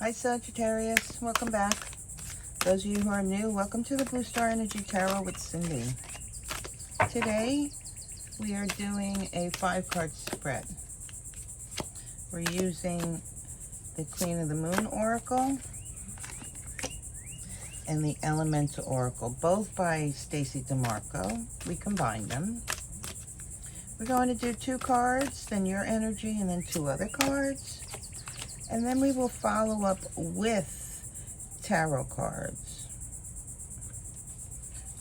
Hi Sagittarius, welcome back. Those of you who are new, welcome to the Blue Star Energy Tarot with Cindy. Today we are doing a 5-card spread. We're using the Queen of the Moon Oracle and the Elemental Oracle, both by Stacey DeMarco. We combined them. We're going to do 2 cards, then your energy, and then 2 other cards. And then we will follow up with tarot cards.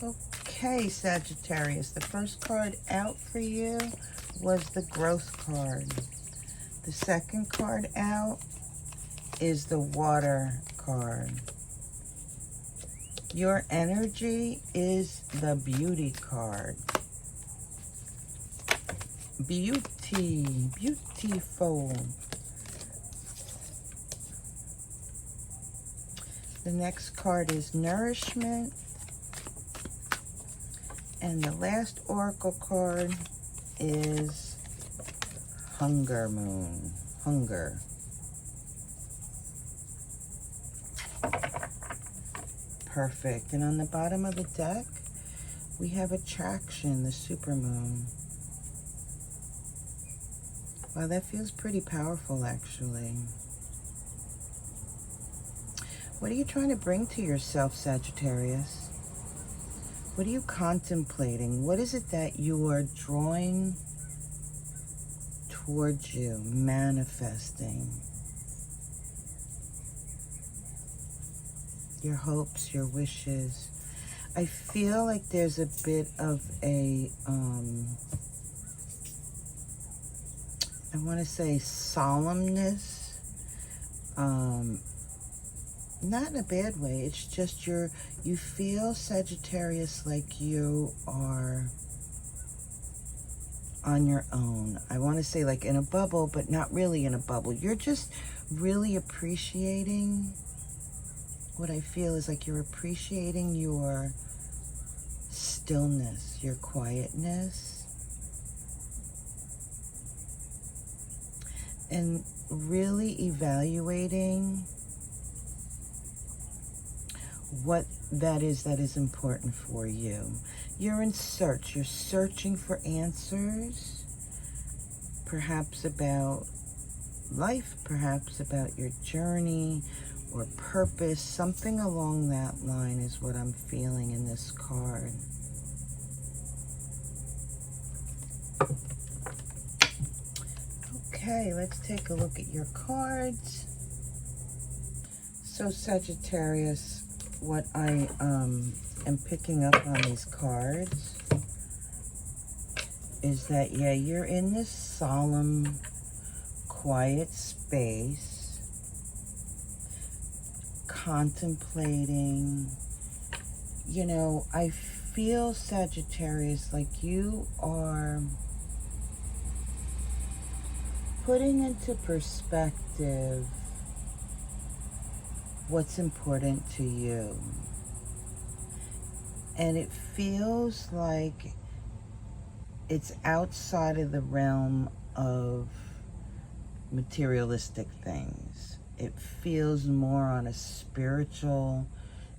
Okay, Sagittarius, the first card out for you was the Growth card. The second card out is the Water card. Your energy is the Beauty card. Beauty, beautiful. The next card is Nourishment. And the last oracle card is Hunger Moon. Hunger. Perfect. And on the bottom of the deck, we have Attraction, the Supermoon. Wow, that feels pretty powerful, actually. What are you trying to bring to yourself, Sagittarius? What are you contemplating? What is it that you are drawing towards you, manifesting? Your hopes, your wishes. I feel like there's a bit of a, I want to say solemnness. Not in a bad way. It's just you feel, Sagittarius, like you are on your own. I want to say like in a bubble, but not really in a bubble. You're just really appreciating, what I feel is like you're appreciating your stillness, your quietness, and really evaluating what that is important for you. You're in search. You're searching for answers, perhaps about life, perhaps about your journey or purpose. Something along that line is what I'm feeling in this card. Okay, let's take a look at your cards. So Sagittarius, what I am picking up on these cards is that, yeah, you're in this solemn, quiet space, contemplating. You know, I feel, Sagittarius, like you are putting into perspective what's important to you. And it feels like it's outside of the realm of materialistic things. It feels more on a spiritual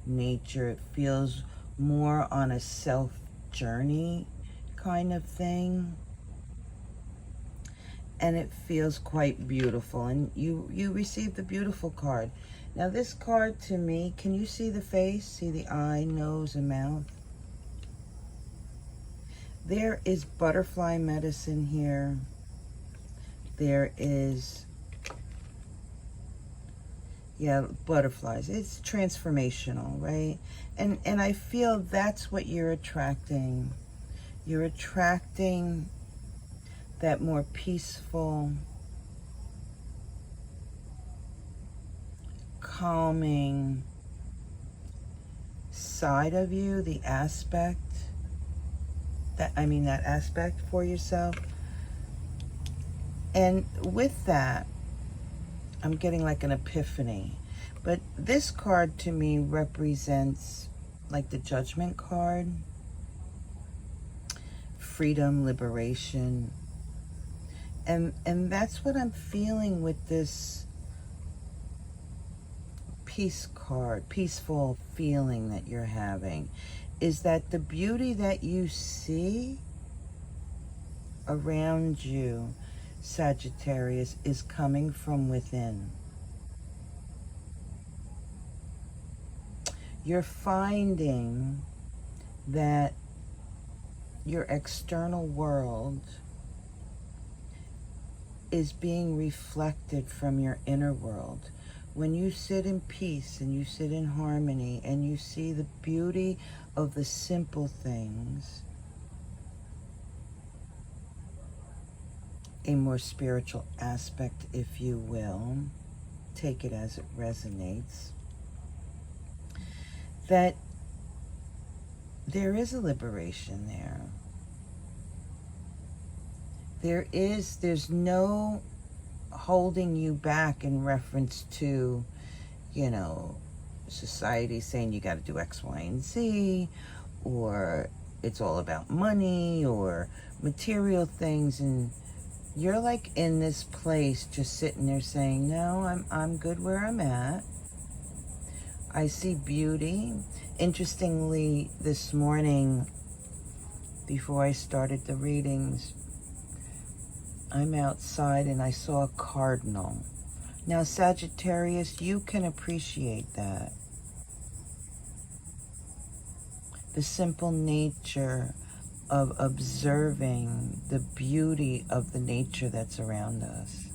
nature. It feels more on a self journey kind of thing. And it feels quite beautiful. And you received the beautiful card. Now this card, to me, can you see the face? See the eye, nose, and mouth? There is butterfly medicine here. There is, yeah, butterflies. It's transformational, right? And I feel that's what you're attracting. You're attracting that more peaceful, calming side of you, the aspect that aspect for yourself. And with that, I'm getting like an epiphany. But this card to me represents like the Judgment card, freedom, liberation. And that's what I'm feeling with this peace card, peaceful feeling that you're having, is that the beauty that you see around you, Sagittarius, is coming from within. You're finding that your external world is being reflected from your inner world. When you sit in peace and you sit in harmony and you see the beauty of the simple things, a more spiritual aspect, if you will, take it as it resonates, that there is a liberation there. There's no holding you back in reference to, you know, society saying you got to do X, Y, and Z, or it's all about money or material things, and you're like in this place just sitting there saying, no, I'm good where I'm at. I see beauty. Interestingly, this morning, before I started the readings, I'm outside and I saw a cardinal. Now, Sagittarius, you can appreciate that. The simple nature of observing the beauty of the nature that's around us.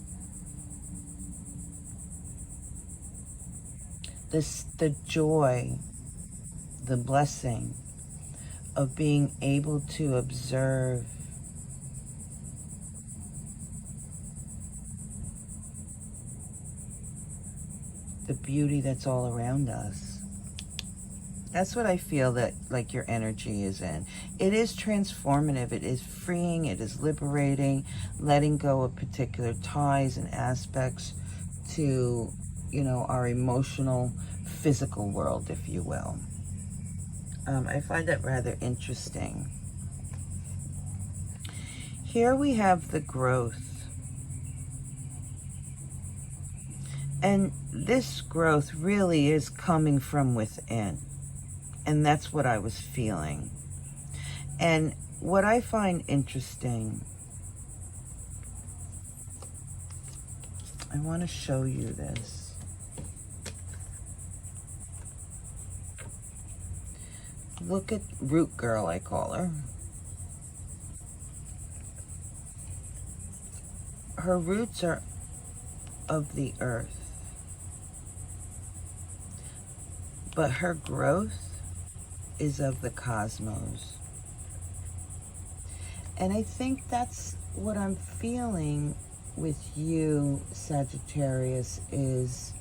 The joy, the blessing of being able to observe the beauty that's all around us. That's what I feel that like your energy is in. It is transformative. It is freeing. It is liberating, letting go of particular ties and aspects to, you know, our emotional, physical world, if you will. I find that rather interesting. Here we have the growth. And this growth really is coming from within. And that's what I was feeling. And what I find interesting, I want to show you this. Look at Root Girl, I call her. Her roots are of the earth. But her growth is of the cosmos. And I think that's what I'm feeling with you, Sagittarius, is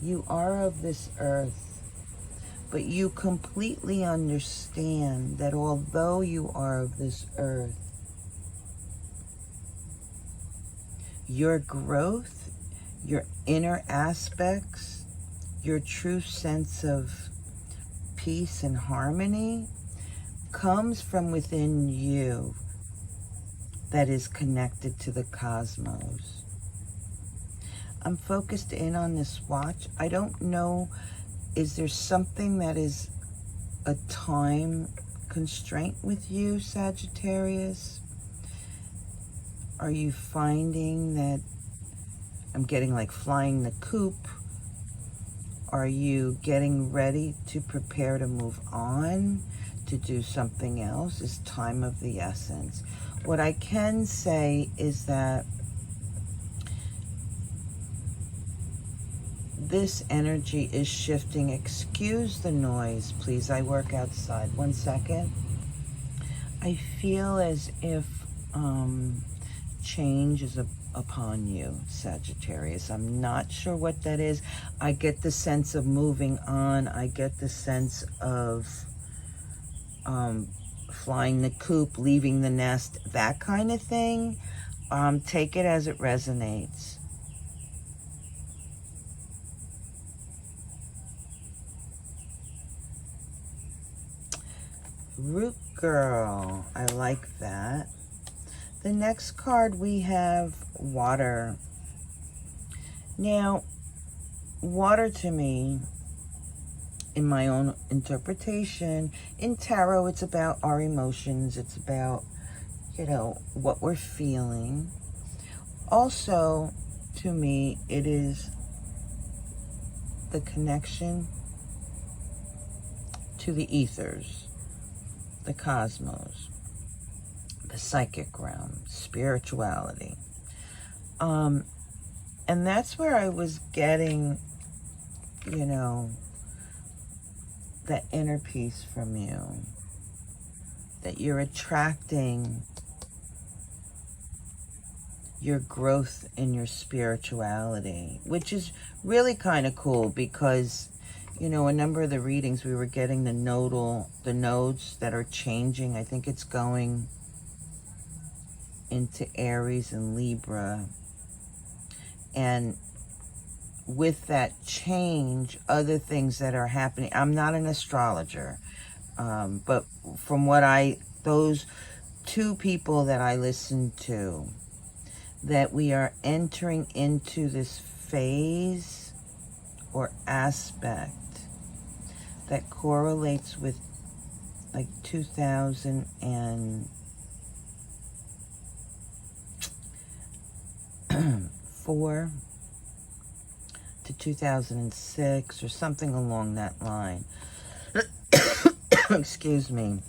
you are of this earth, but you completely understand that although you are of this earth, your growth, your inner aspects, your true sense of peace and harmony comes from within you, that is connected to the cosmos. I'm focused in on this watch. I don't know, is there something that is a time constraint with you, Sagittarius? Are you finding that I'm getting like flying the coop? Are you getting ready to prepare to move on, to do something else? Is time of the essence? What I can say is that this energy is shifting. Excuse the noise, please. I work outside. 1 second. I feel as if change is upon you, Sagittarius. I'm not sure what that is. I get the sense of moving on. I get the sense of flying the coop, leaving the nest, that kind of thing. Take it as it resonates. Root Girl, I like that. The next card we have water. Now, water to me, in my own interpretation, in tarot, it's about our emotions. It's about, what we're feeling. Also, to me, it is the connection to the ethers, the cosmos, the psychic realm, spirituality. And that's where I was getting, that inner peace from you, that you're attracting your growth in your spirituality, which is really kind of cool because, a number of the readings we were getting the nodes that are changing. I think it's going into Aries and Libra. And with that change, other things that are happening. I'm not an astrologer, but from those two people that I listened to, that we are entering into this phase or aspect that correlates with like 2004 to 2006 or something along that line. Excuse me.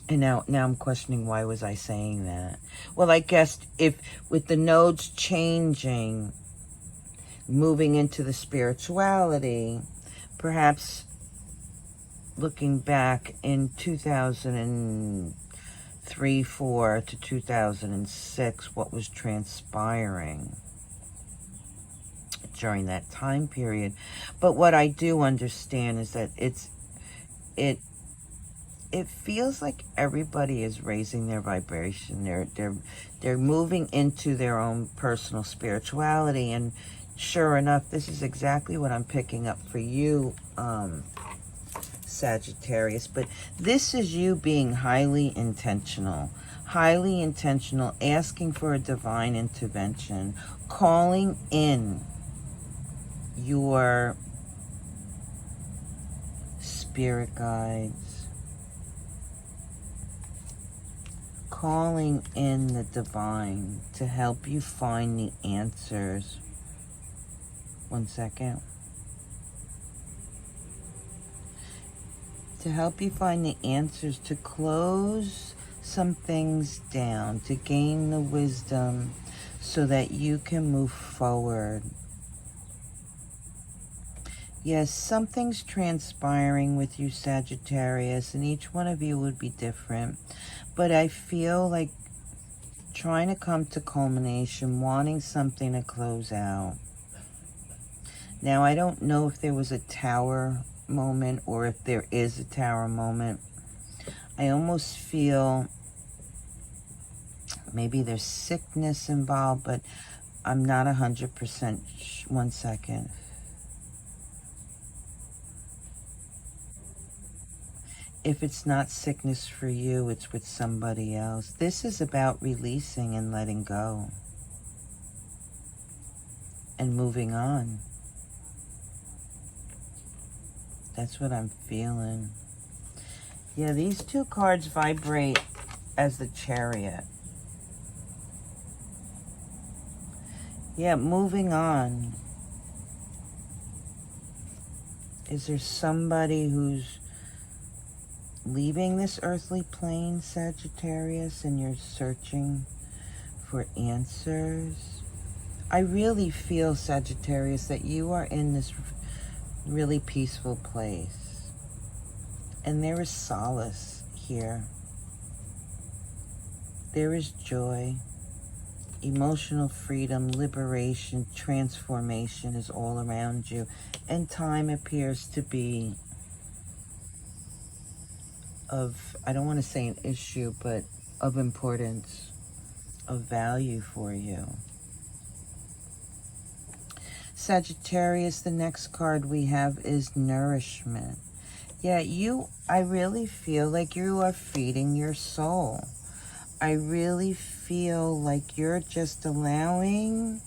And now I'm questioning, why was I saying that? Well, I guess if with the nodes changing, moving into the spirituality, perhaps looking back in 2003, 4 to 2006, what was transpiring during that time period. But what I do understand is that it feels like everybody is raising their vibration. They're moving into their own personal spirituality, and sure enough, this is exactly what I'm picking up for you, Sagittarius. But this is you being highly intentional, asking for a divine intervention, calling in your spirit guides, calling in the divine to help you find the answers. One second. To help you find the answers, to close some things down, to gain the wisdom so that you can move forward. Yes, something's transpiring with you, Sagittarius, and each one of you would be different. But I feel like trying to come to culmination, wanting something to close out. Now, I don't know if there was a tower moment or if there is a tower moment. I almost feel maybe there's sickness involved, but I'm not 100% sure. One second. If it's not sickness for you, it's with somebody else. This is about releasing and letting go and moving on. That's what I'm feeling. Yeah, these two cards vibrate as the Chariot. Yeah, moving on. Is there somebody who's leaving this earthly plane, Sagittarius, and you're searching for answers? I really feel, Sagittarius, that you are in this really peaceful place, and there is solace here. There is joy, emotional freedom, liberation, transformation is all around you, and time appears to be of, I don't want to say an issue, but of importance, of value for you. Sagittarius, the next card we have is nourishment. Yeah, I really feel like you are feeding your soul. I really feel like you're just allowing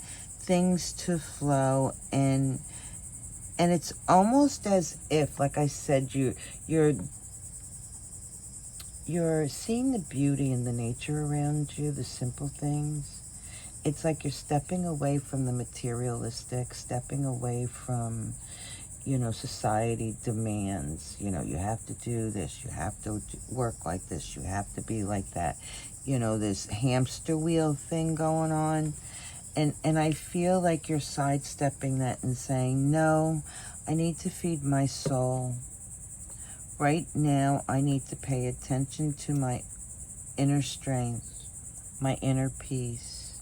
things to flow, and it's almost as if, like I said, you're seeing the beauty in the nature around you, the simple things. It's like you're stepping away from the materialistic, stepping away from, society demands, you have to do this, you have to work like this, you have to be like that, this hamster wheel thing going on. And I feel like you're sidestepping that and saying, no, I need to feed my soul. Right now, I need to pay attention to my inner strength, my inner peace.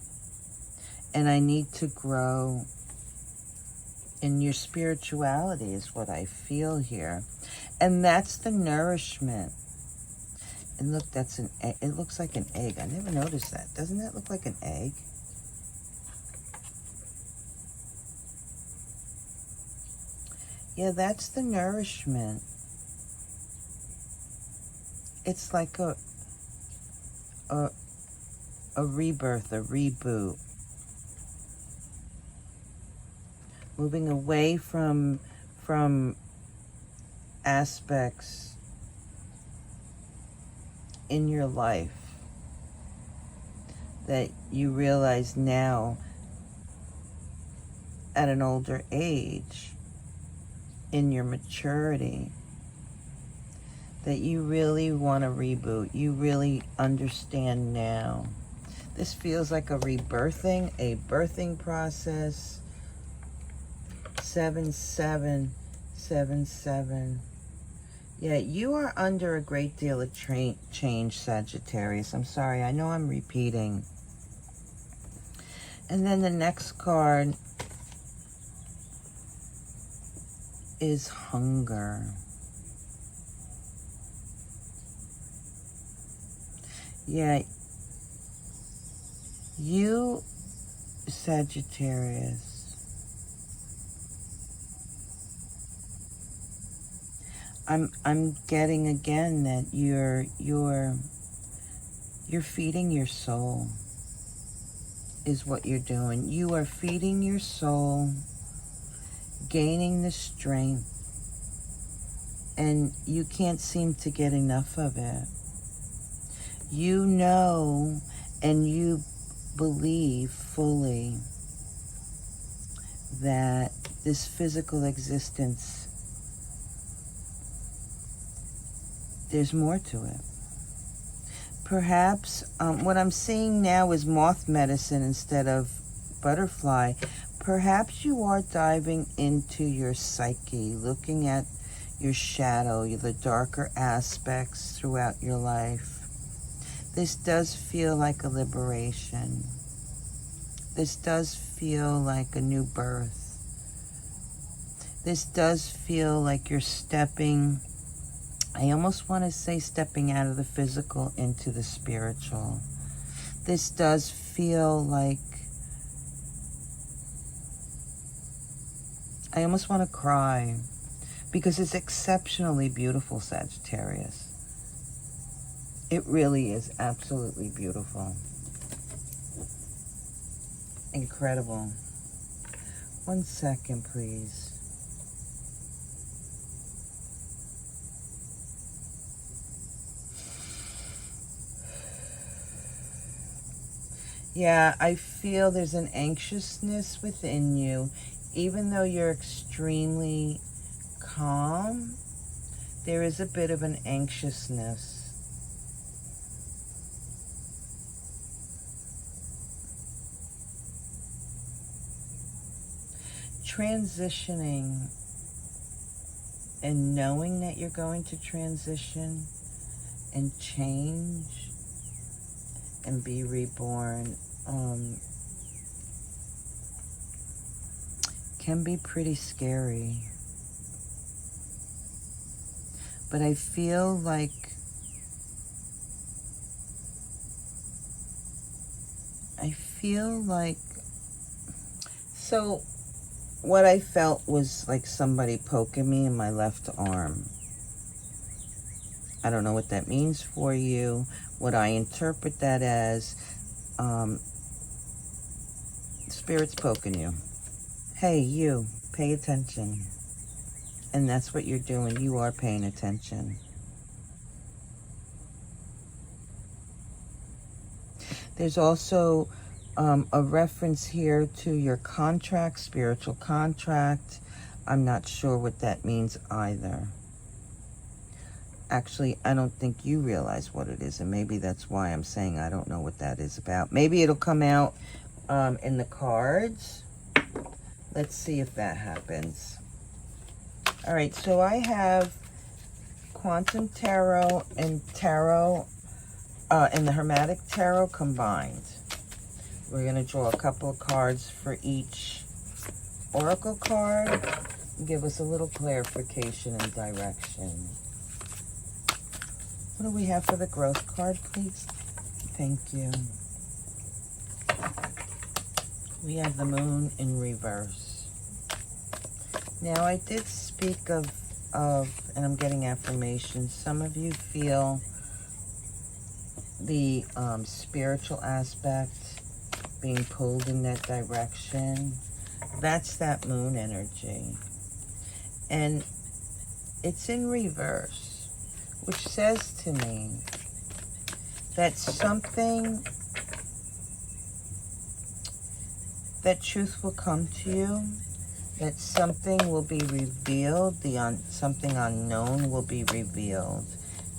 And I need to grow in your spirituality is what I feel here. And that's the nourishment. And look, that's an egg. It looks like an egg. I never noticed that. Doesn't that look like an egg? Yeah, that's the nourishment. It's like a rebirth, a reboot. Moving away from aspects in your life that you realize now at an older age, in your maturity, that you really want to reboot. You really understand now. This feels like a rebirthing, a birthing process. 7777. Yeah, you are under a great deal of change, Sagittarius. I'm sorry, I know I'm repeating. And then the next card is hunger. Yeah, you, Sagittarius, I'm getting again that you're feeding your soul is what you're doing. You are feeding your soul, gaining the strength, and you can't seem to get enough of it. You know and you believe fully that this physical existence, there's more to it. Perhaps what I'm seeing now is moth medicine instead of butterfly. Perhaps you are diving into your psyche, looking at your shadow, the darker aspects throughout your life. This does feel like a liberation. This does feel like a new birth. This does feel like you're stepping, I almost want to say stepping out of the physical into the spiritual. This does feel like, I almost want to cry because it's exceptionally beautiful, Sagittarius. It really is absolutely beautiful. Incredible. 1 second, please. Yeah, I feel there's an anxiousness within you. Even though you're extremely calm, there is a bit of an anxiousness. Transitioning and knowing that you're going to transition and change and be reborn can be pretty scary. But I feel like so what I felt was like somebody poking me in my left arm. I don't know what that means for you. What I interpret that as, Spirit's poking you. Hey, you, pay attention. And that's what you're doing. You are paying attention. There's also a reference here to your contract, spiritual contract. I'm not sure what that means either. Actually, I don't think you realize what it is, and maybe that's why I'm saying I don't know what that is about. Maybe it'll come out in the cards. Let's see if that happens. All right, so I have Quantum Tarot and Tarot and the Hermetic Tarot combined. We're going to draw a couple of cards for each oracle card and give us a little clarification and direction. What do we have for the growth card, please? Thank you. We have the moon in reverse. Now, I did speak of, and I'm getting affirmations, some of you feel the spiritual aspect being pulled in that direction. That's that moon energy. And it's in reverse, which says to me that something, that truth will come to you, that something will be revealed, something unknown will be revealed.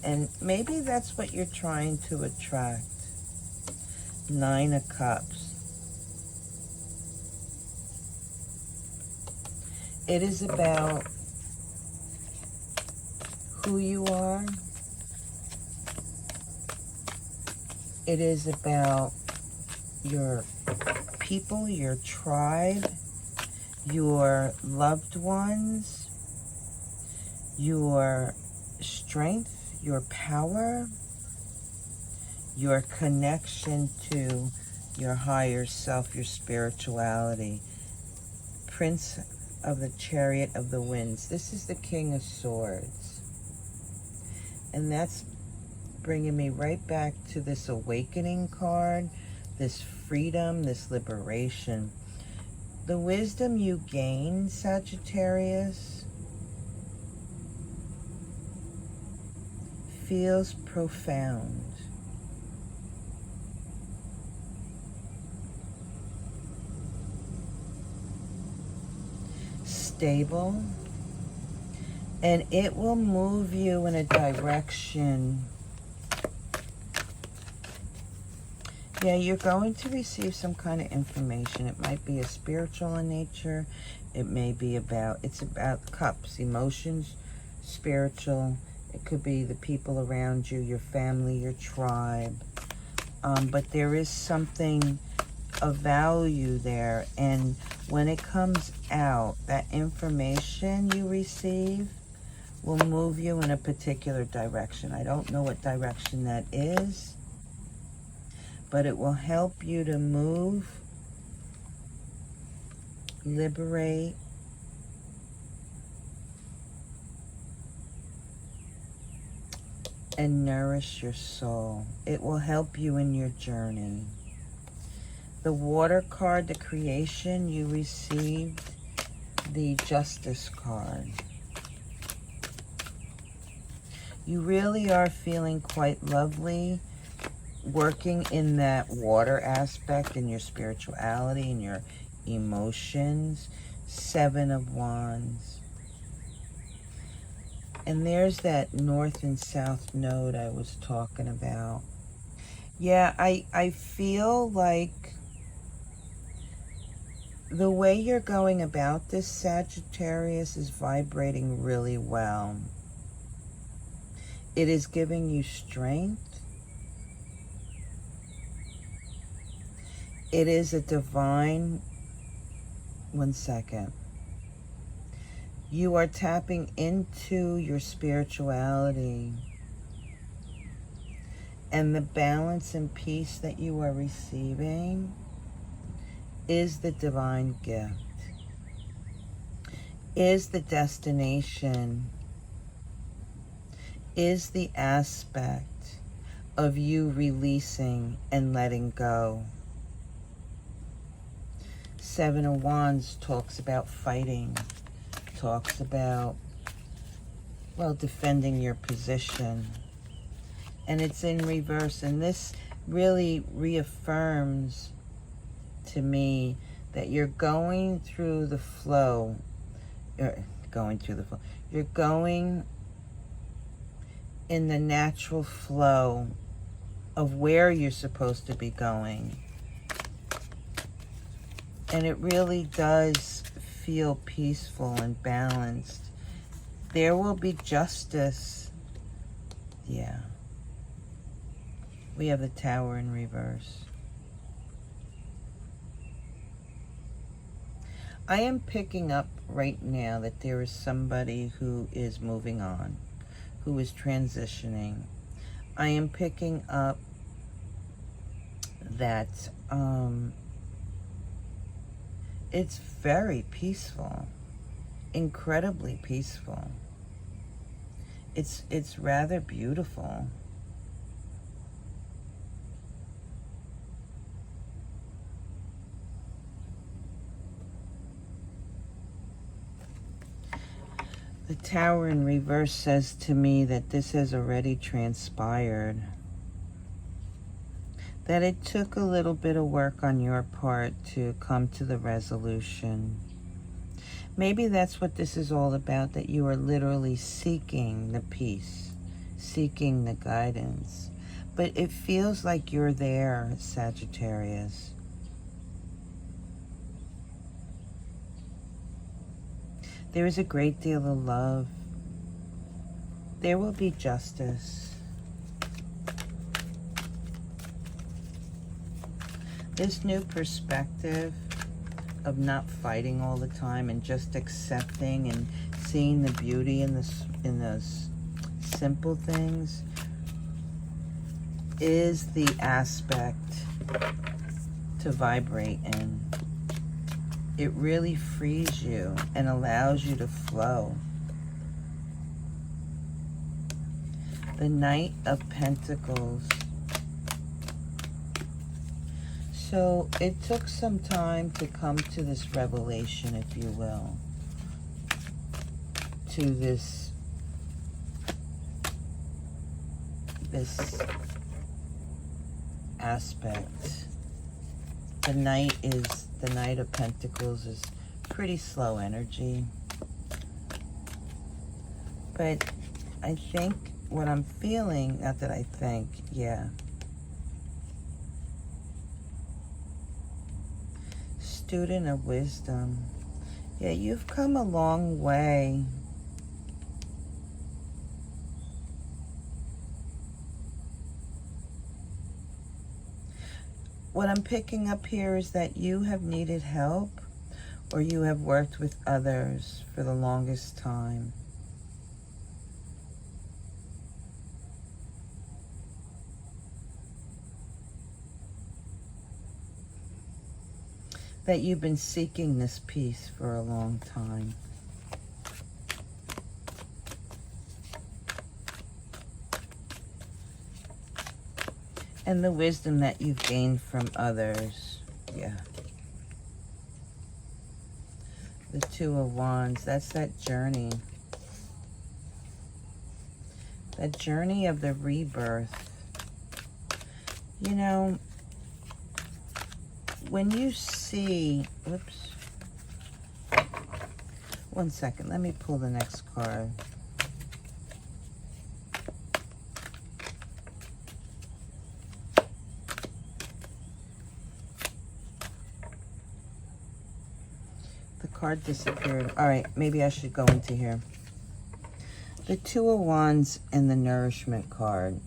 And maybe that's what you're trying to attract. 9 of Cups. It is about who you are. It is about your people, your tribe, your loved ones, your strength, your power, your connection to your higher self, your spirituality. Prince of the Chariot of the Winds. This is the King of Swords. And that's bringing me right back to this awakening card, this freedom, this liberation. The wisdom you gain, Sagittarius, feels profound. Stable. And it will move you in a direction. Yeah, you're going to receive some kind of information. It might be a spiritual in nature. It may be it's about cups, emotions, spiritual. It could be the people around you, your family, your tribe. But there is something of value there. And when it comes out, that information you receive will move you in a particular direction. I don't know what direction that is, but it will help you to move, liberate, and nourish your soul. It will help you in your journey. The water card, the creation, you received the Justice card. You really are feeling quite lovely, working in that water aspect, in your spirituality, in your emotions. 7 of Wands. And there's that north and south node I was talking about. Yeah, I feel like the way you're going about this, Sagittarius, is vibrating really well. It is giving you strength. It is a divine... One second. You are tapping into your spirituality and the balance and peace that you are receiving is the divine gift, is the destination, is the aspect of you releasing and letting go. Seven of Wands talks about fighting, talks about, well, defending your position. And it's in reverse. And this really reaffirms to me that you're going through the flow. You're going in the natural flow of where you're supposed to be going. And it really does feel peaceful and balanced. There will be justice. Yeah. We have the Tower in reverse. I am picking up right now that there is somebody who is moving on, who is transitioning. I am picking up that it's very peaceful, incredibly peaceful. It's rather beautiful. The Tower in reverse says to me that this has already transpired. That it took a little bit of work on your part to come to the resolution. Maybe that's what this is all about, that you are literally seeking the peace, seeking the guidance. But it feels like you're there, Sagittarius. There is a great deal of love. There will be justice. This new perspective of not fighting all the time and just accepting and seeing the beauty in those simple things is the aspect to vibrate in. It really frees you and allows you to flow. The Knight of Pentacles. So it took some time to come to this revelation, if you will, to this aspect. The Knight of Pentacles is pretty slow energy. But I think what I'm feeling, not that I think, yeah. Student of Wisdom. Yeah, you've come a long way. What I'm picking up here is that you have needed help, or you have worked with others for the longest time. That you've been seeking this peace for a long time. And the wisdom that you've gained from others. Yeah. The Two of Wands. That's that journey. That journey of the rebirth. You know, when you see... Oops. One second. Let me pull the next card. Card disappeared. All right, maybe I should go into here. The Two of Wands and the Nourishment card.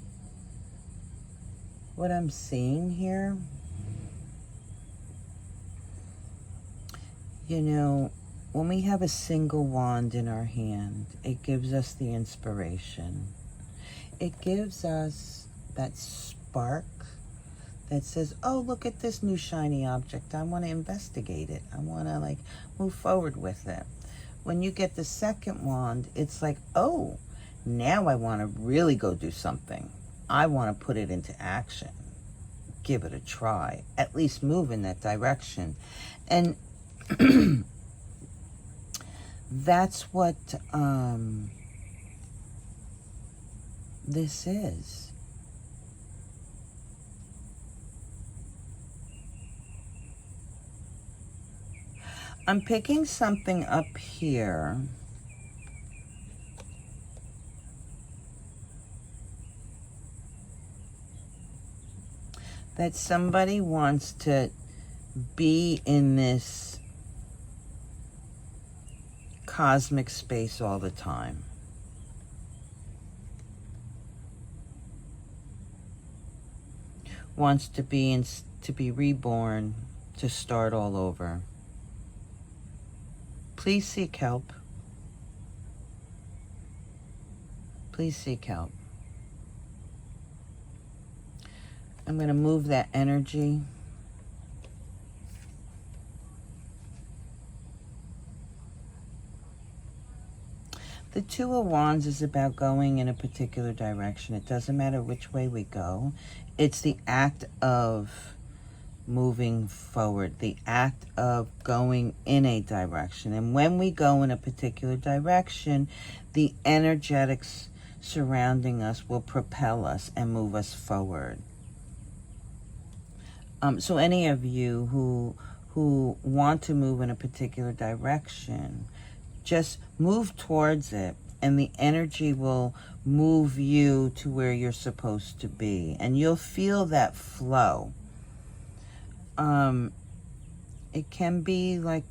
What I'm seeing here, you know, when we have a single wand in our hand, it gives us the inspiration. It gives us that spark that says, oh, look at this new shiny object. I want to investigate it. I want to, like, move forward with it. When you get the second wand, it's like, oh, now I want to really go do something. I want to put it into action. Give it a try. At least move in that direction. And That's what this is. I'm picking something up here. That somebody wants to be in this cosmic space all the time. Wants to be reborn, to start all over. Please seek help. Please seek help. I'm going to move that energy. The Two of Wands is about going in a particular direction. It doesn't matter which way we go. It's the act of moving forward, the act of going in a direction. And when we go in a particular direction, the energetics surrounding us will propel us and move us forward. So any of you who want to move in a particular direction, just move towards it, and the energy will move you to where you're supposed to be, and you'll feel that flow. It can be like,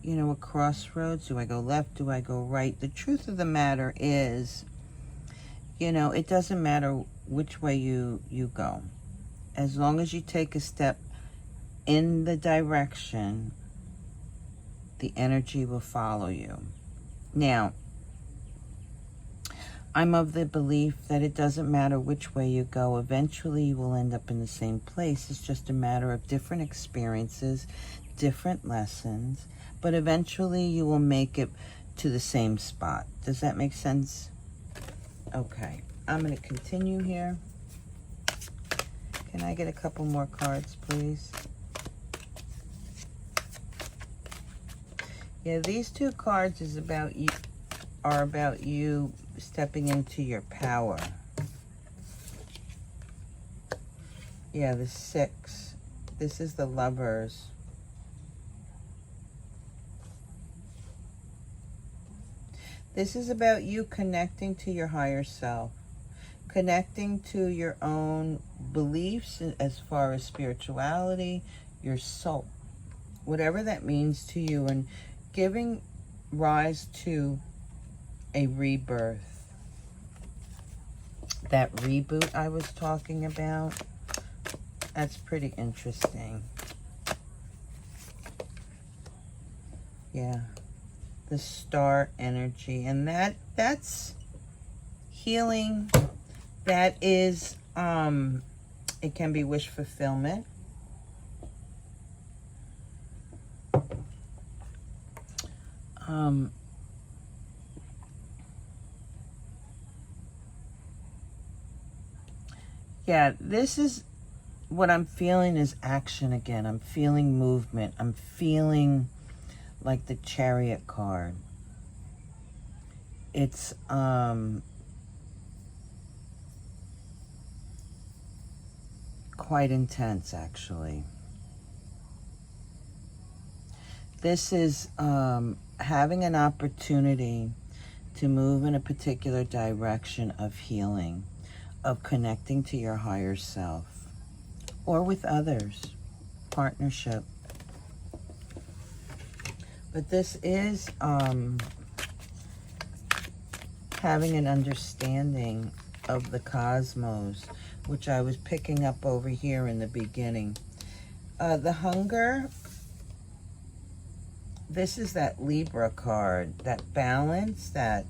you know, a crossroads. Do I go left? Do I go right? The truth of the matter is, you know, it doesn't matter which way you go. As long as you take a step in the direction, the energy will follow you. Now, I'm of the belief that it doesn't matter which way you go. Eventually, you will end up in the same place. It's just a matter of different experiences, different lessons, but eventually you will make it to the same spot. Does that make sense? Okay, I'm going to continue here. Can I get a couple more cards, please? Yeah, these two cards are about you stepping into your power. Yeah, the 6. This is the Lovers. This is about you connecting to your higher self, connecting to your own beliefs as far as spirituality, your soul, whatever that means to you, and giving rise to a rebirth. That reboot I was talking about, that's pretty interesting. Yeah, the star energy, and that's healing. That is, it can be wish fulfillment. Yeah, this is what I'm feeling is action again. I'm feeling movement. I'm feeling like the Chariot card. It's quite intense, actually. This is having an opportunity to move in a particular direction of healing, of connecting to your higher self, or with others, partnership. But this is having an understanding of the cosmos, which I was picking up over here in the beginning. The Hunger, this is that Libra card, that balance, that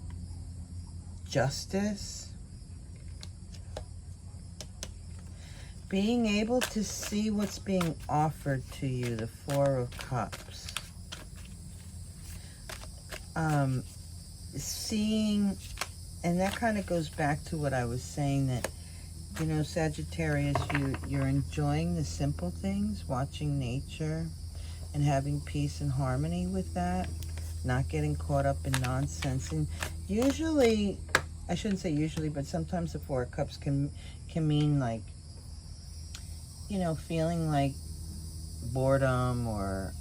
justice. Being able to see what's being offered to you, the Four of Cups. Seeing, and that kind of goes back to what I was saying, that, you know, Sagittarius, you're enjoying the simple things, watching nature, and having peace and harmony with that, not getting caught up in nonsense. And usually, I shouldn't say usually, but sometimes the Four of Cups can mean like, you know, feeling like boredom or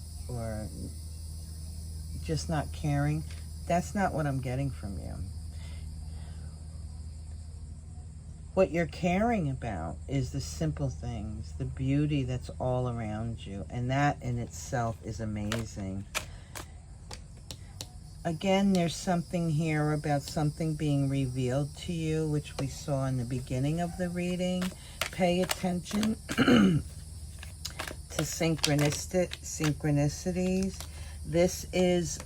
just not caring. That's not what I'm getting from you. What you're caring about is the simple things, the beauty that's all around you, and that in itself is amazing. Again, there's something here about something being revealed to you, which we saw in the beginning of the reading. Pay attention to synchronicities. This is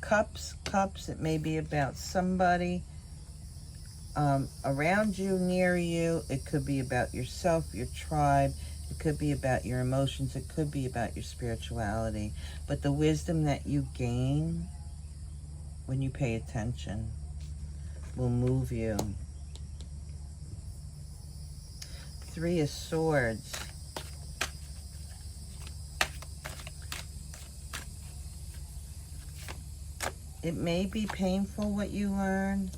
cups. It may be about somebody around you, near you. It could be about yourself, your tribe. It could be about your emotions. It could be about your spirituality. But the wisdom that you gain when you pay attention will move you. Three of Swords. It may be painful what you learn,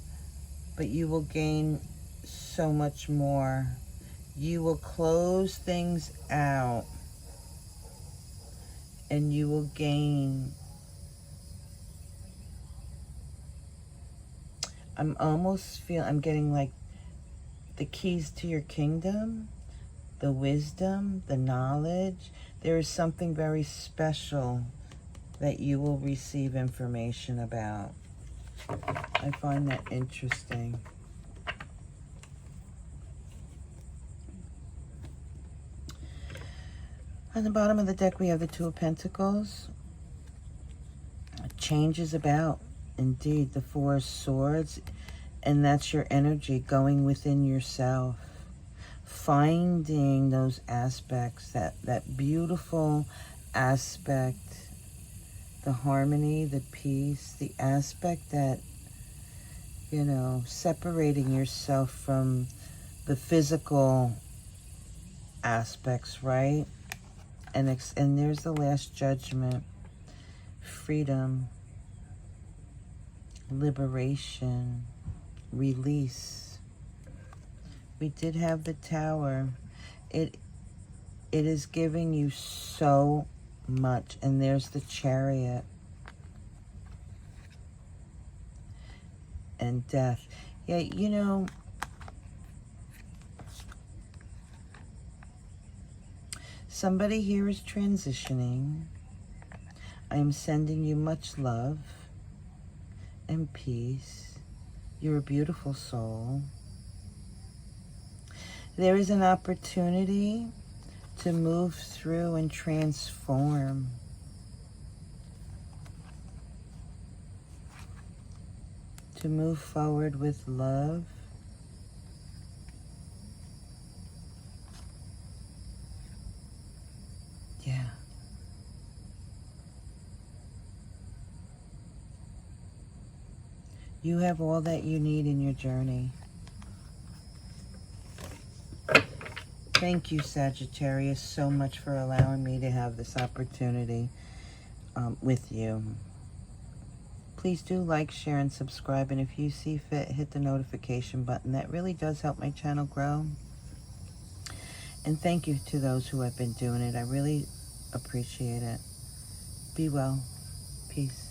but you will gain so much more. You will close things out and you will gain. I'm getting like the keys to your kingdom, the wisdom, the knowledge. There is something very special that you will receive information about. I find that interesting. On the bottom of the deck, we have the Two of Pentacles. Change is about, indeed, the Four of Swords. And that's your energy going within yourself. Finding those aspects, that beautiful aspect, the harmony, the peace, the aspect that, you know, separating yourself from the physical aspects, right? And there's the Last Judgment. Freedom, liberation, release. We did have the Tower. It is giving you so much. And there's the Chariot. And death. Yeah, you know, somebody here is transitioning. I am sending you much love and peace. You're a beautiful soul. There is an opportunity to move through and transform. To move forward with love. Yeah. You have all that you need in your journey. Thank you, Sagittarius, so much for allowing me to have this opportunity with you. Please do like, share, and subscribe. And if you see fit, hit the notification button. That really does help my channel grow. And thank you to those who have been doing it. I really appreciate it. Be well. Peace.